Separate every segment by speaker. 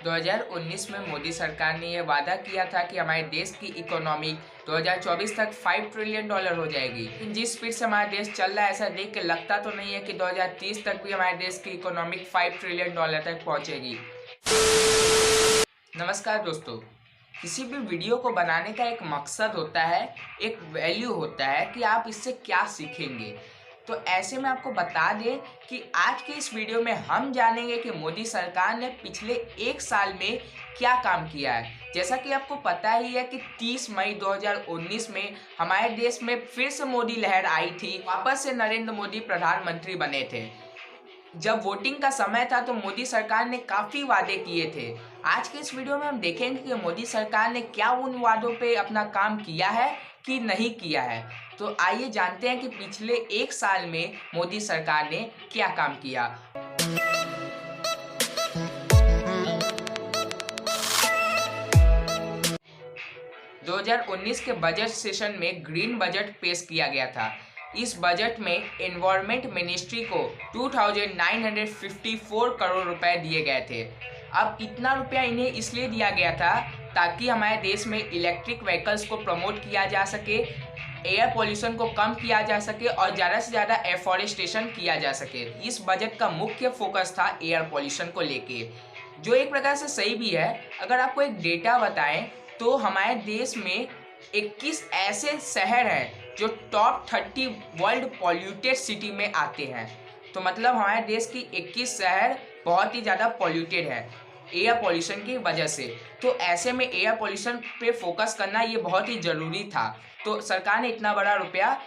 Speaker 1: 2019 में मोदी सरकार ने यह वादा किया था कि हमारे देश की इकोनॉमी 2024 तक $5 ट्रिलियन हो जाएगी। लेकिन जिस स्पीड से हमारा देश चल रहा है, ऐसा देख के लगता तो नहीं है कि 2030 तक भी हमारे देश की इकोनॉमी $5 ट्रिलियन तक पहुंचेगी। नमस्कार दोस्तों, किसी भी वीडियो को बनाने का एक मकसद होता है, एक वैल्यू होता है कि आप इससे क्या सीखेंगे। तो ऐसे में आपको बता दें कि आज के इस वीडियो में हम जानेंगे कि मोदी सरकार ने पिछले एक साल में क्या काम किया है। जैसा कि आपको पता ही है कि 30 मई 2019 में हमारे देश में फिर से मोदी लहर आई थी, वापस से नरेंद्र मोदी प्रधानमंत्री बने थे। जब वोटिंग का समय था तो मोदी सरकार ने काफ़ी वादे किए थे। आज के इस वीडियो में हम देखेंगे कि मोदी सरकार ने क्या उन वादों पे अपना काम किया है कि नहीं किया है। तो आइए जानते हैं कि पिछले एक साल में मोदी सरकार ने क्या काम किया। 2019 के बजट सेशन में ग्रीन बजट पेश किया गया था। इस बजट में एनवायरनमेंट मिनिस्ट्री को 2954 करोड़ रुपए दिए गए थे। अब इतना रुपया इन्हें इसलिए दिया गया था ताकि हमारे देश में इलेक्ट्रिक व्हीकल्स को प्रमोट किया जा सके, एयर पोल्यूशन को कम किया जा सके और ज़्यादा से ज़्यादा एफॉरेस्टेशन किया जा सके। इस बजट का मुख्य फोकस था एयर पोल्यूशन को लेके, जो एक प्रकार से सही भी है। अगर आपको एक डेटा बताएं तो हमारे देश में 21 ऐसे शहर हैं जो टॉप 30 वर्ल्ड पॉल्यूटेड सिटी में आते हैं। तो मतलब हमारे देश की 21 शहर बहुत ही ज़्यादा पॉल्यूटेड है एयर पोल्यूशन की वजह से। तो ऐसे में एयर पोल्यूशन पे फोकस करना ये बहुत ही ज़रूरी था। तो सरकार ने इतना बड़ा रुपया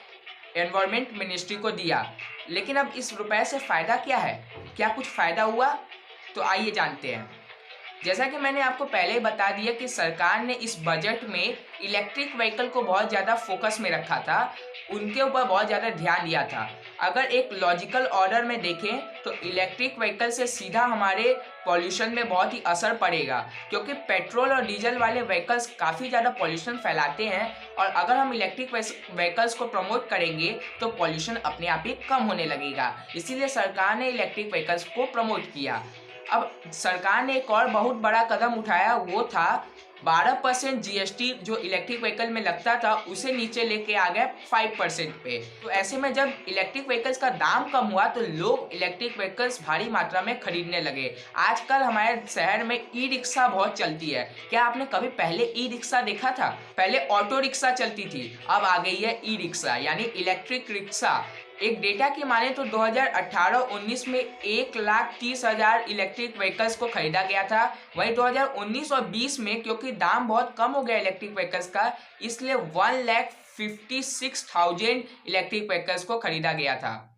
Speaker 1: एनवायरनमेंट मिनिस्ट्री को दिया। लेकिन अब इस रुपये से फ़ायदा क्या है? क्या कुछ फ़ायदा हुआ? तो आइए जानते हैं। जैसा कि मैंने आपको पहले ही बता दिया कि सरकार ने इस बजट में इलेक्ट्रिक व्हीकल को बहुत ज़्यादा फोकस में रखा था, उनके ऊपर बहुत ज़्यादा ध्यान दिया था। अगर एक लॉजिकल ऑर्डर में देखें तो इलेक्ट्रिक व्हीकल से सीधा हमारे पॉल्यूशन में बहुत ही असर पड़ेगा, क्योंकि पेट्रोल और डीजल वाले व्हीकल्स काफ़ी ज़्यादा पॉल्यूशन फैलाते हैं। और अगर हम इलेक्ट्रिक व्हीकल्स को प्रमोट करेंगे तो पॉल्यूशन अपने आप ही कम होने लगेगा। इसीलिए सरकार ने इलेक्ट्रिक व्हीकल्स को प्रमोट किया। अब सरकार ने एक और बहुत बड़ा कदम उठाया, वो था 12% जीएसटी जो इलेक्ट्रिक व्हीकल में लगता था उसे नीचे लेके आ गए 5% पे। तो ऐसे में जब इलेक्ट्रिक व्हीकल्स का दाम कम हुआ तो लोग इलेक्ट्रिक व्हीकल्स भारी मात्रा में खरीदने लगे। आजकल हमारे शहर में ई रिक्शा बहुत चलती है। क्या आपने कभी पहले ई रिक्शा देखा था? पहले ऑटो रिक्शा चलती थी, अब आ गई है ई रिक्शा यानी इलेक्ट्रिक रिक्शा। एक डेटा की माने तो 2018-19 में 1,30,000 इलेक्ट्रिक व्हीकल्स को खरीदा गया था। वहीं 2019 और 20 में क्योंकि दाम बहुत कम हो गया इलेक्ट्रिक व्हीकल्स का, इसलिए 1,56,000 इलेक्ट्रिक व्हीकल्स को खरीदा गया था।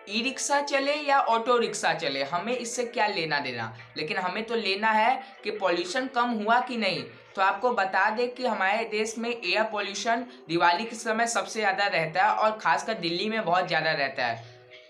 Speaker 1: ई रिक्शा चले या ऑटो रिक्शा चले, हमें इससे क्या लेना देना, लेकिन हमें तो लेना है कि पॉल्यूशन कम हुआ कि नहीं। तो आपको बता दें कि हमारे देश में एयर पॉल्यूशन दिवाली के समय सबसे ज़्यादा रहता है और खासकर दिल्ली में बहुत ज़्यादा रहता है।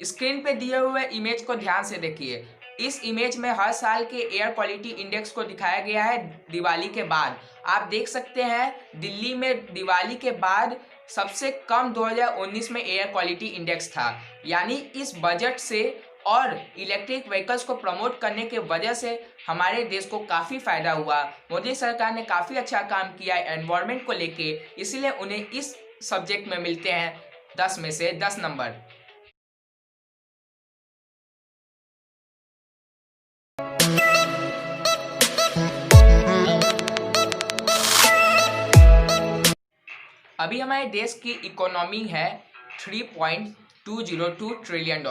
Speaker 1: स्क्रीन पे दिए हुए इमेज को ध्यान से देखिए। इस इमेज में हर साल के एयर क्वालिटी इंडेक्स को दिखाया गया है दिवाली के बाद। आप देख सकते हैं दिल्ली में दिवाली के बाद सबसे कम 2019 में एयर क्वालिटी इंडेक्स था। यानी इस बजट से और इलेक्ट्रिक व्हीकल्स को प्रमोट करने के वजह से हमारे देश को काफ़ी फ़ायदा हुआ। मोदी सरकार ने काफ़ी अच्छा काम किया है एनवायरनमेंट को लेके, इसलिए उन्हें इस सब्जेक्ट में मिलते हैं 10 में से 10 नंबर। अभी हमारे देश की इकोनॉमी है $3.202 ट्रिलियन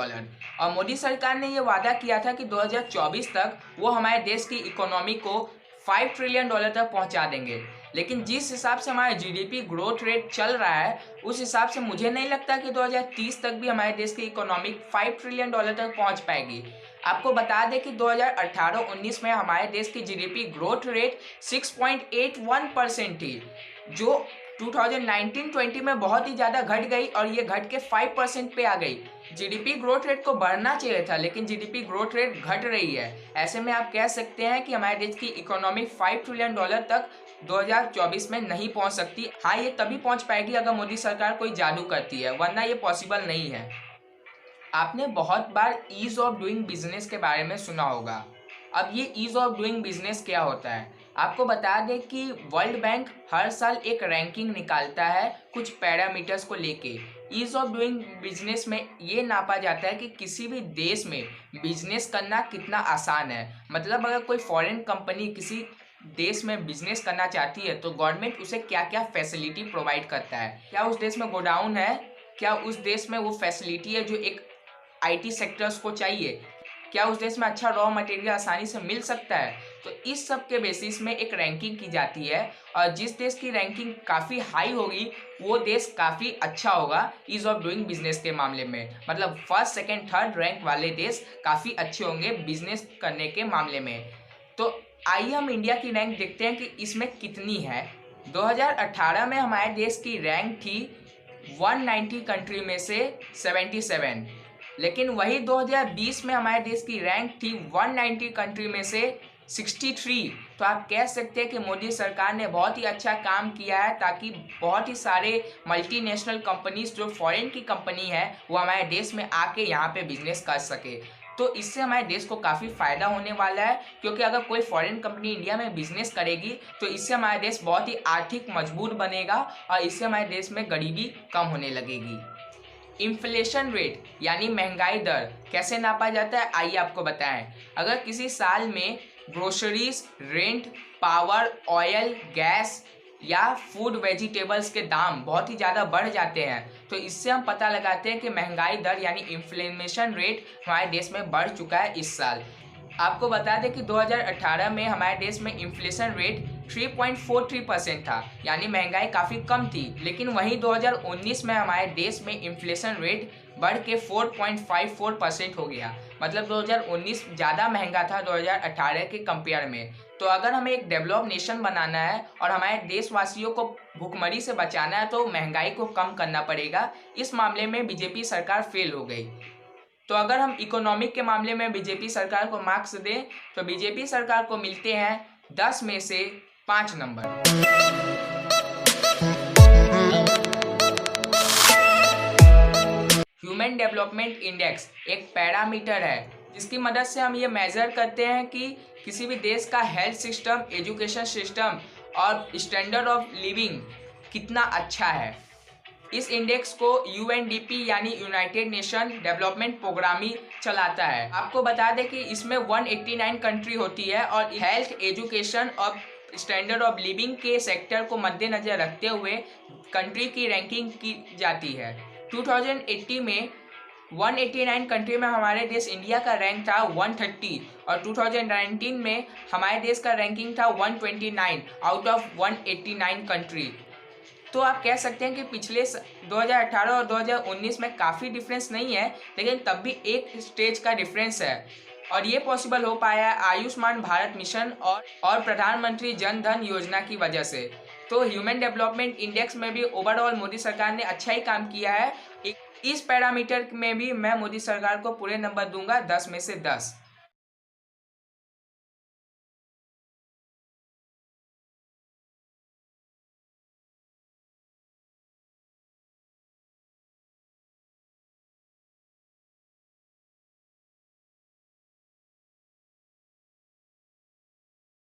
Speaker 1: और मोदी सरकार ने ये वादा किया था कि 2024 तक वो हमारे देश की इकोनॉमी को $5 ट्रिलियन तक पहुंचा देंगे। लेकिन जिस हिसाब से हमारा जीडीपी ग्रोथ रेट चल रहा है उस हिसाब से मुझे नहीं लगता कि 2030 तक भी हमारे देश की इकोनॉमी $5 ट्रिलियन तक पहुंच पाएगी। आपको बता दें कि 2018-19 में हमारे देश की जीडीपी ग्रोथ रेट 6.81% थी, जो 2019-20 में बहुत ही ज़्यादा घट गई और ये घट के 5% पे आ गई। जीडीपी ग्रोथ रेट को बढ़ना चाहिए था, लेकिन जीडीपी ग्रोथ रेट घट रही है। ऐसे में आप कह सकते हैं कि हमारे देश की इकोनॉमी $5 ट्रिलियन तक 2024 में नहीं पहुंच सकती। हाँ, ये तभी पहुंच पाएगी अगर मोदी सरकार कोई जादू करती है, वरना ये पॉसिबल नहीं है। आपने बहुत बार ईज ऑफ डूइंग बिजनेस के बारे में सुना होगा। अब ये ईज ऑफ डूइंग बिजनेस क्या होता है, आपको बता दें कि वर्ल्ड बैंक हर साल एक रैंकिंग निकालता है कुछ पैरामीटर्स को लेके। ईज ऑफ डूइंग बिजनेस में ये नापा जाता है कि किसी भी देश में बिजनेस करना कितना आसान है। मतलब अगर कोई फॉरेन कंपनी किसी देश में बिजनेस करना चाहती है तो गवर्नमेंट उसे क्या क्या फैसिलिटी प्रोवाइड करता है, क्या उस देश में गोडाउन है, क्या उस देश में वो फैसिलिटी है जो एक आईटी सेक्टर्स को चाहिए, क्या उस देश में अच्छा रॉ मटेरियल आसानी से मिल सकता है। तो इस सब के बेसिस में एक रैंकिंग की जाती है और जिस देश की रैंकिंग काफ़ी हाई होगी वो देश काफ़ी अच्छा होगा ईज ऑफ डूइंग बिजनेस के मामले में। मतलब फर्स्ट सेकंड थर्ड रैंक वाले देश काफ़ी अच्छे होंगे बिजनेस करने के मामले में। तो आइए हम इंडिया की रैंक देखते हैं कि इसमें कितनी है। 2018 में हमारे देश की रैंक थी 190 कंट्री में से 77, लेकिन वही 2020 में हमारे देश की रैंक थी 190 कंट्री में से 63। तो आप कह सकते हैं कि मोदी सरकार ने बहुत ही अच्छा काम किया है ताकि बहुत ही सारे मल्टीनेशनल कंपनीज जो फॉरेन की कंपनी है वो हमारे देश में आके यहाँ पे बिजनेस कर सके। तो इससे हमारे देश को काफ़ी फ़ायदा होने वाला है, क्योंकि अगर कोई फॉरेन कंपनी इंडिया में बिजनेस करेगी तो इससे हमारा देश बहुत ही आर्थिक मजबूत बनेगा और इससे हमारे देश में गरीबी कम होने लगेगी। इन्फ्लेशन रेट यानी महंगाई दर कैसे नापा जाता है, आइए आपको बताएं। अगर किसी साल में groceries, rent, power, oil, gas या फूड वेजिटेबल्स के दाम बहुत ही ज़्यादा बढ़ जाते हैं तो इससे हम पता लगाते हैं कि महंगाई दर यानी इन्फ्लेशन रेट हमारे देश में बढ़ चुका है इस साल। आपको बता दें कि 2018 में हमारे देश में इन्फ्लेशन रेट 3.43% था, यानी महंगाई काफ़ी कम थी। लेकिन वहीं 2019 में हमारे देश में इन्फ्लेशन रेट बढ़ के 4.54% हो गया। मतलब 2019 ज़्यादा महंगा था 2018 के कंपेयर में। तो अगर हमें एक डेवलप नेशन बनाना है और हमारे देशवासियों को भुखमरी से बचाना है तो महंगाई को कम करना पड़ेगा। इस मामले में बीजेपी सरकार फेल हो गई। तो अगर हम इकोनॉमिक के मामले में बीजेपी सरकार को मार्क्स दें तो बीजेपी सरकार को मिलते हैं 10 में से 5 नंबर। ह्यूमन डेवलपमेंट इंडेक्स एक पैरामीटर है जिसकी मदद से हम ये मेजर करते हैं कि किसी भी देश का हेल्थ सिस्टम, एजुकेशन सिस्टम और स्टैंडर्ड ऑफ लिविंग कितना अच्छा है। इस इंडेक्स को UNDP यानी यूनाइटेड नेशन डेवलपमेंट प्रोग्राम ही चलाता है। आपको बता दें कि इसमें 189 कंट्री होती है और हेल्थ, एजुकेशन और स्टैंडर्ड ऑफ लिविंग के सेक्टर को मद्देनजर रखते हुए कंट्री की रैंकिंग की जाती है। 2080 में 189 कंट्री में हमारे देश इंडिया का रैंक था 130 और 2019 में हमारे देश का रैंकिंग था 129 आउट ऑफ 189 कंट्री। तो आप कह सकते हैं कि पिछले 2018 और 2019 में काफ़ी डिफरेंस नहीं है, लेकिन तब भी एक स्टेज का डिफरेंस है और ये पॉसिबल हो पाया है आयुष्मान भारत मिशन और प्रधानमंत्री जन धन योजना की वजह से। तो ह्यूमन डेवलपमेंट इंडेक्स में भी ओवरऑल मोदी सरकार ने अच्छा ही काम किया है। इस पैरामीटर में भी मैं मोदी सरकार को पूरे नंबर दूंगा 10 में से 10।